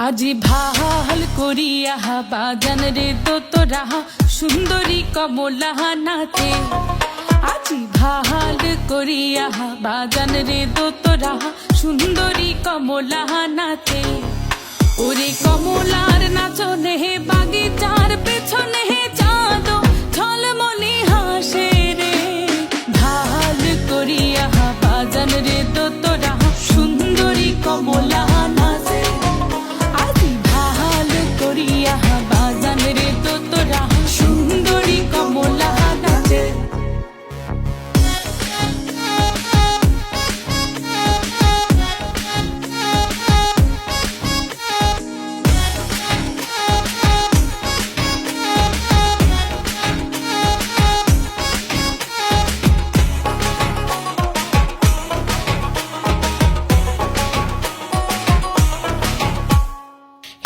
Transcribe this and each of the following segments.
আজি ভাল করিয়া বাজান রে তোরা সুন্দরী কমলা নাচে। আজি ভাল করিয়া বাজান রে তোরা সুন্দরী কমলা নাচে। ওরে কমলার নাচনে বাগিচার পেছনে চাঁদ ঝলমলি হাসে রে। ভাল করিয়া বাজান রে তোরা সুন্দরী কমলা নাচে। আজি ভাল করিয়া বাজান রে তোরা সুন্দরী কমলা নাচে।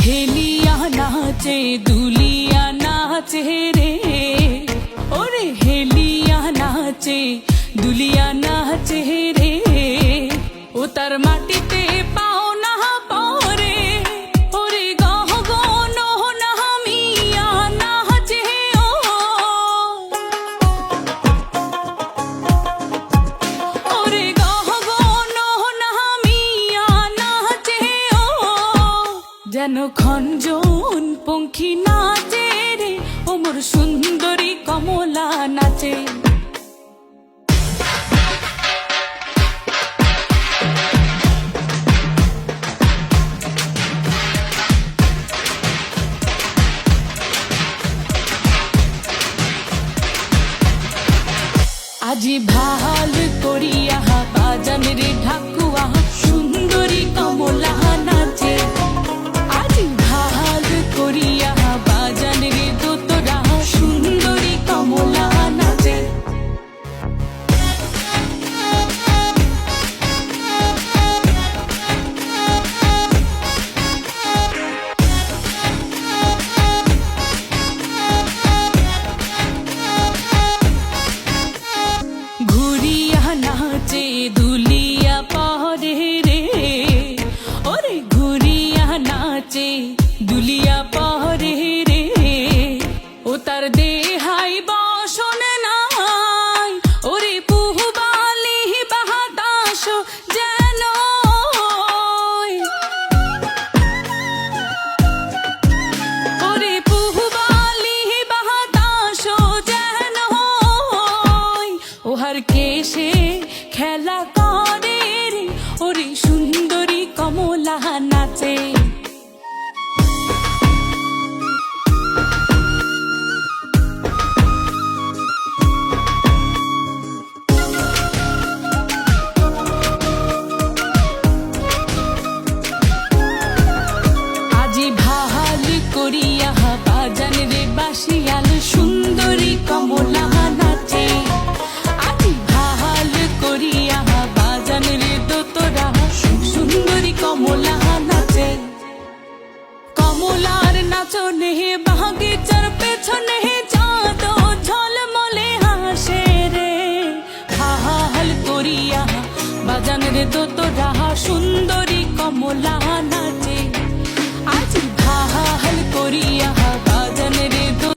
হেলিয়া নাচে দুলিয়া নাচে রে। ওরে হেলিয়া নাচে দুলিয়া নাচে রে। ও তার মাটিতে পাও না পরে। ওরে গহ গন নামিয়া নাচে ও। ওরে গহ গন নামিয়া নাচে ও। যেন খঞ্জন পঙ্খী নাচে রে। ও মোর সুন্দরী কমলা নাচে। আজি ভাল করিয়া বাজান রে ঢাকুয়া সুন্দরী কমলা নাচে। আজি ভাল করিয়া বাজান রে তোরা সুন্দরী কমলা নাচে। ঘুরিয়া নাচে দুলিয়া পরে রে। ওরে ঘুরিয়া নাচে দুলিয়া পরে রে। ও তার দেহাই বসন নাই। ওরে পুহবালি বাতাস যেন। ওরে পুহবালি বাতাস যেন। ওহার কেশে খেলা করে রে। ওরে সুন্দরী কমলা নাচে। আজি ভাল করিয়া বাজান রে বাসিয়াল সুন্দরী কমলা নাচে। আজি ভাল করিয়া বাজান রে তোরা সুন্দরী কমলা নাচে। কমলার নাচনে বাগিচার পেছনে চাঁদ ঝলমলে হাসে রে। ভাল করিয়া বাজান রে তোরা সুন্দরী কমলা নাচে।